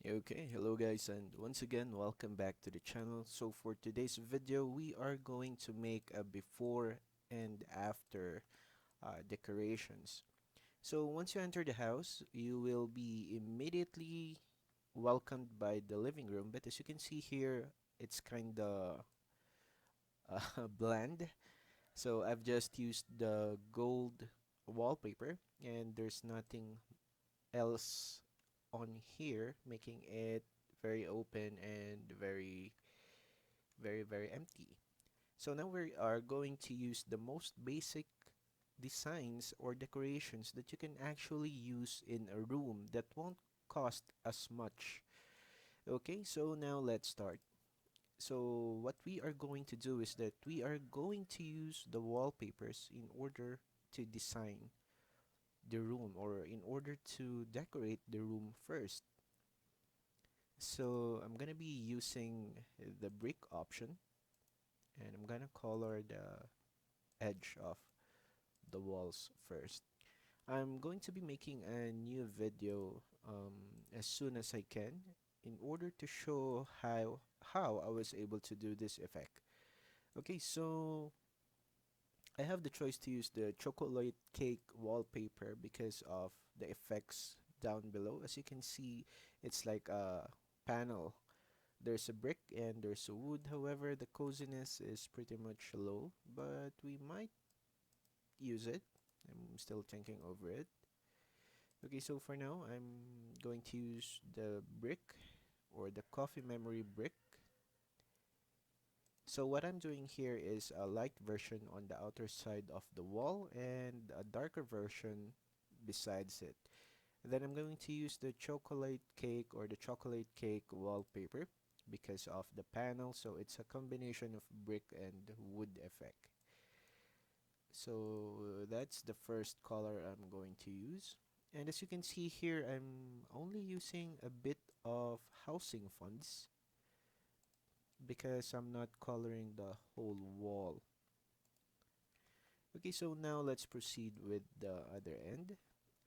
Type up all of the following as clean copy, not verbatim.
Okay, hello guys, and once again welcome back to the channel. So for today's video we are going to make a before and after decorations. So once you enter the house you will be immediately welcomed by the living room, but as you can see here it's kinda bland. So I've just used the gold wallpaper and there's nothing else on here, making it very open and very empty. So now we are going to use the most basic designs or decorations that you can actually use in a room that won't cost as much. Okay, so now let's start. So what we are going to do is that we are going to use the wallpapers in order to design the room, or in order to decorate the room first. So I'm gonna be using the brick option, and I'm gonna color the edge of the walls first. I'm going to be making a new video as soon as I can in order to show how I was able to do this effect. Okay, so I have the choice to use the chocolate cake wallpaper because of the effects down below. As you can see, it's like a panel. There's a brick and there's a wood. However, the coziness is pretty much low, but we might use it. I'm still thinking over it. Okay, so for now, I'm going to use the brick or the coffee memory brick. So what I'm doing here is a light version on the outer side of the wall and a darker version besides it. Then I'm going to use the chocolate cake or the chocolate cake wallpaper because of the panel. So it's a combination of brick and wood effect. So that's the first color I'm going to use. And as you can see here, I'm only using a bit of housing funds because I'm not coloring the whole wall. Okay, so now let's proceed with the other end.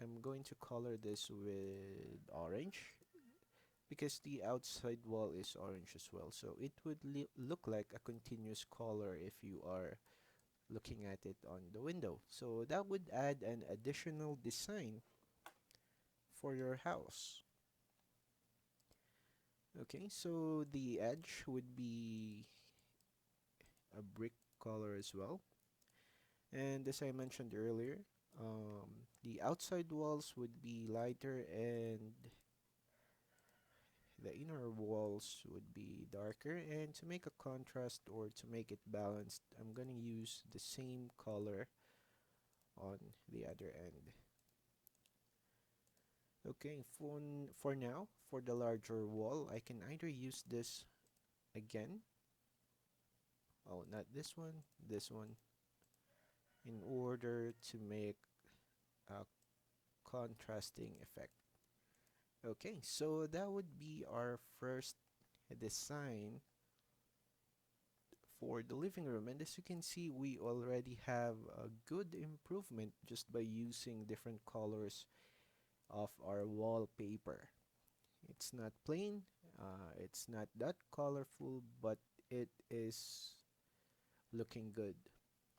I'm going to color this with orange because the outside wall is orange as well. So it would look like a continuous color if you are looking at it on the window. So that would add an additional design for your house. Okay, so the edge would be a brick color as well. And as I mentioned earlier, the outside walls would be lighter and the inner walls would be darker. And to make a contrast or to make it balanced, I'm gonna use the same color on the other end. Okay, for now, for the larger wall, I can either use this again. Oh, not this one, in order to make a contrasting effect. Okay, so that would be our first design for the living room. And as you can see, we already have a good improvement just by using different colors of our wallpaper. It's not plain, it's not that colorful, but it is looking good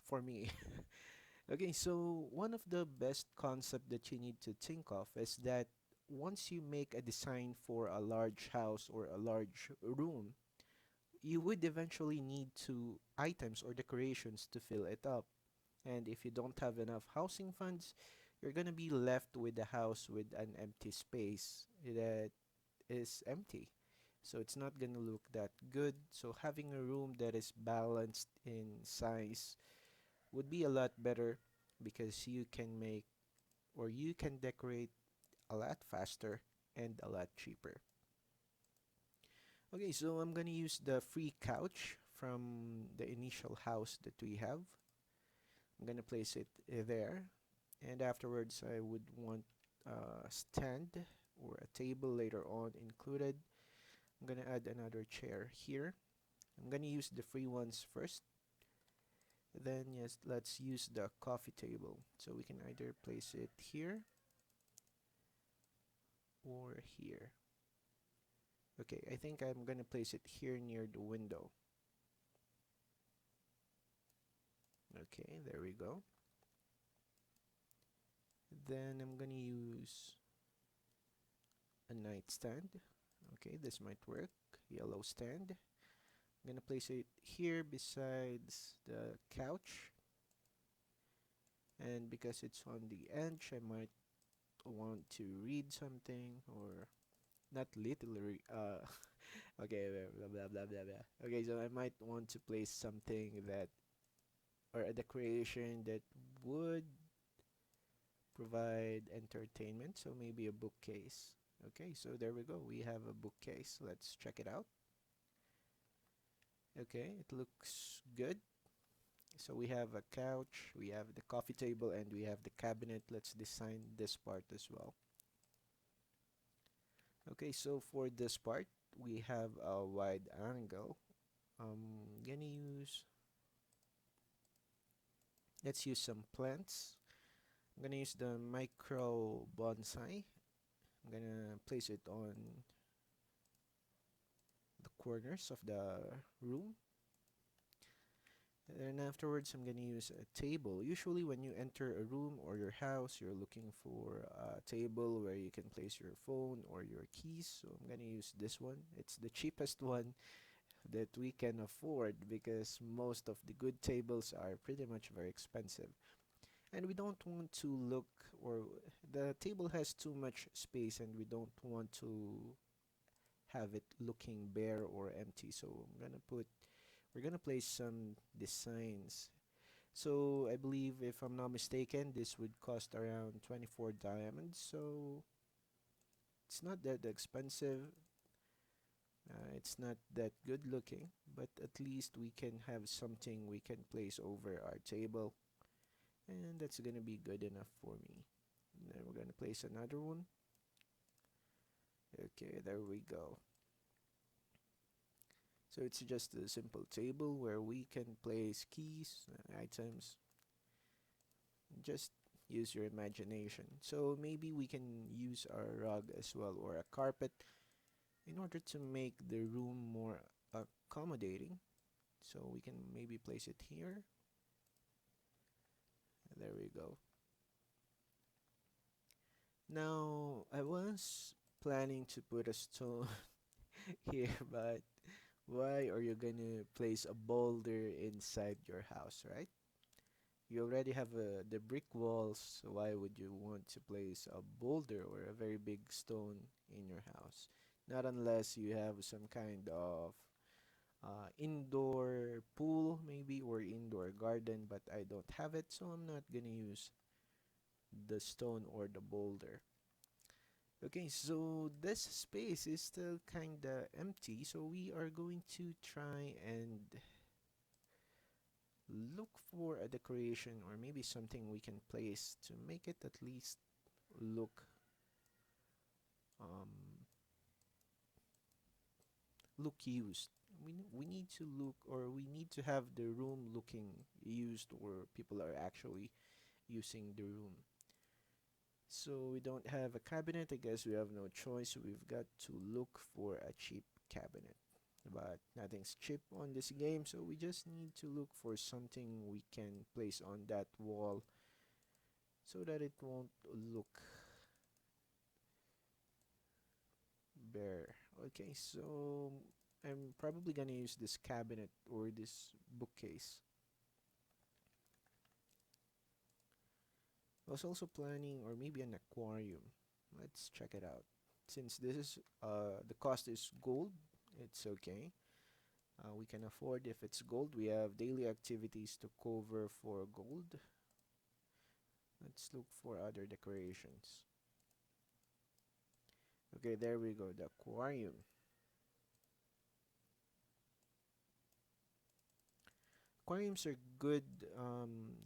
for me. Okay, so one of the best concept that you need to think of is that once you make a design for a large house or a large room, you would eventually need to items or decorations to fill it up. And if you don't have enough housing funds, you're gonna be left with a house with an empty space that is empty. So it's not gonna look that good. So having a room that is balanced in size would be a lot better because you can make or you can decorate a lot faster and a lot cheaper. Okay, so I'm gonna use the free couch from the initial house that we have. I'm gonna place it there, and afterwards I would want a stand or a table later on included. I'm gonna add another chair here. I'm gonna use the free ones first. Then yes, let's use the coffee table. So we can either place it here or here. Okay, I think I'm gonna place it here near the window. Okay, there we go. Then I'm gonna use a nightstand. Okay, this might work. Yellow stand. I'm gonna place it here besides the couch. And because it's on the edge, I might want to read something or not literally. Okay, blah blah blah blah blah. Okay, so I might want to place something that or a decoration that would provide entertainment. So maybe a bookcase. Okay, so there we go. We have a bookcase. Let's check it out. Okay, it looks good. So we have a couch, we have the coffee table, and we have the cabinet. Let's design this part as well. Okay, so for this part, we have a wide angle. Gonna use, let's use some plants. I'm gonna use the micro bonsai. I'm gonna place it on the corners of the room. And afterwards, I'm gonna use a table. Usually, when you enter a room or your house, you're looking for a table where you can place your phone or your keys. So I'm gonna use this one. It's the cheapest one that we can afford because most of the good tables are pretty much very expensive. And we don't want to look, or the table has too much space and we don't want to have it looking bare or empty. So we're gonna place some designs. So I believe, if I'm not mistaken, this would cost around 24 diamonds. So it's not that expensive. It's not that good looking, but at least we can have something we can place over our table, and that's gonna be good enough for me. And then we're gonna place another one. Okay, there we go. So it's just a simple table where we can place keys, items. Just use your imagination. So maybe we can use a rug as well or a carpet in order to make the room more accommodating. So we can maybe place it here. There we go. Now, I was planning to put a stone here, but why are you gonna place a boulder inside your house, right? You already have the brick walls, so why would you want to place a boulder or a very big stone in your house? Not unless you have some kind of indoor pool, maybe, or indoor garden, but I don't have it, so I'm not gonna use the stone or the boulder. Okay, so this space is still kinda empty, so we are going to try and look for a decoration or maybe something we can place to make it at least look um, look used. We need to look, or we need to have the room looking used, or people are actually using the room. So we don't have a cabinet. I guess we have no choice. We've got to look for a cheap cabinet. But nothing's cheap on this game, so we just need to look for something we can place on that wall so that it won't look bare. Okay, so I'm probably gonna use this cabinet or this bookcase. I was also planning, or maybe an aquarium. Let's check it out. Since this is the cost is gold, it's okay. We can afford if it's gold. We have daily activities to cover for gold. Let's look for other decorations. Okay, there we go, the aquarium. Aquariums are good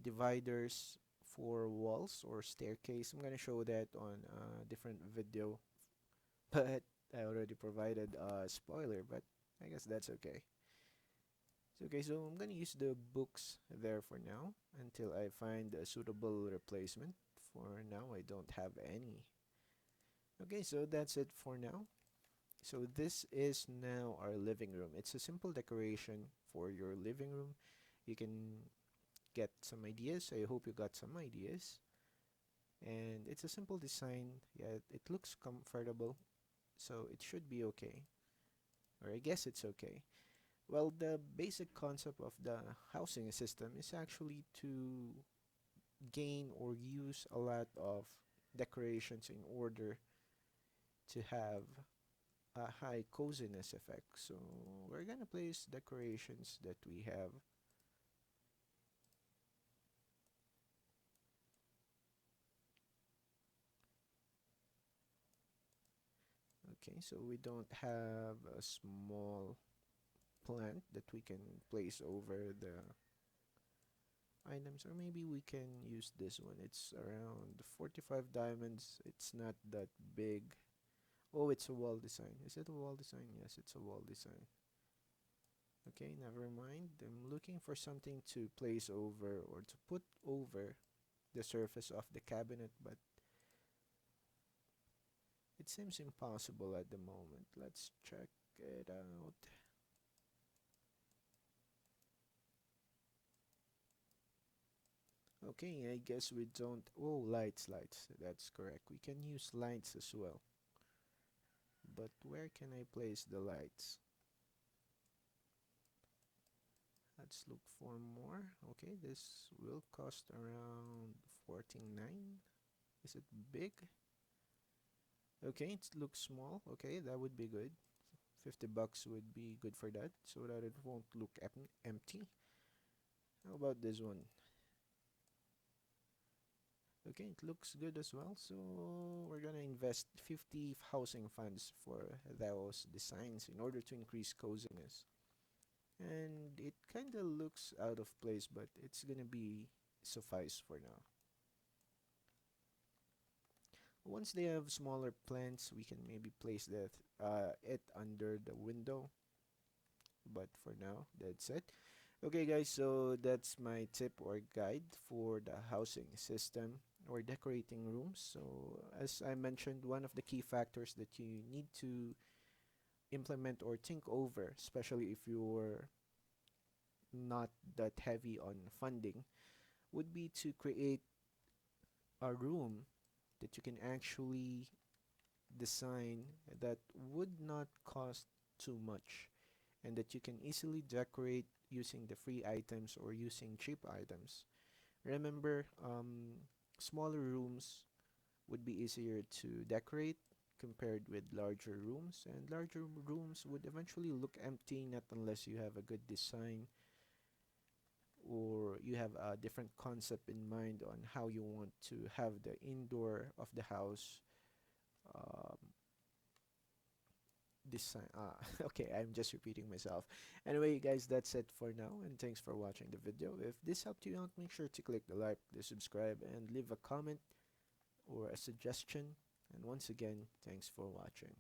dividers for walls or staircase. I'm gonna show that on a different video, but I already provided a spoiler, but I guess that's okay. Okay, so I'm gonna use the books there for now until I find a suitable replacement. For now, I don't have any. Okay, so that's it for now. So this is now our living room. It's a simple decoration for your living room. You can get some ideas. I hope you got some ideas. And it's a simple design. Yeah, it looks comfortable, so it should be okay. Or I guess it's okay. Well, the basic concept of the housing system is actually to gain or use a lot of decorations in order to have a high coziness effect. So we're gonna place decorations that we have. Okay, so we don't have a small plant that we can place over the items, or maybe we can use this one. It's around 45 diamonds. It's not that big. Oh, it's a wall design. Is it a wall design? Yes, it's a wall design. Okay, never mind. I'm looking for something to place over or to put over the surface of the cabinet, but it seems impossible at the moment. Let's check it out. Okay, I guess we don't. Oh, lights, lights. That's correct. We can use lights as well. But where can I place the lights? Let's look for more. Okay, this will cost around 49. Is it big? Okay, it looks small. Okay, that would be good. 50 bucks would be good for that so that it won't look empty. How about this one? Okay, it looks good as well. So we're gonna invest 50 housing funds for those designs in order to increase coziness. And it kind of looks out of place, but it's gonna be suffice for now. Once they have smaller plants, we can maybe place that it under the window. But for now, that's it. Okay, guys, so that's my tip or guide for the housing system or decorating rooms. So, as I mentioned, one of the key factors that you need to implement or think over, especially if you're not that heavy on funding, would be to create a room that you can actually design that would not cost too much and that you can easily decorate using the free items or using cheap items. Remember, smaller rooms would be easier to decorate compared with larger rooms, and larger rooms would eventually look empty not unless you have a good design or you have a different concept in mind on how you want to have the indoor of the house um, design. Okay, I'm just repeating myself. Anyway, guys, that's it for now, and thanks for watching the video. If this helped you out, make sure to click the like, the subscribe, and leave a comment or a suggestion. And once again, thanks for watching.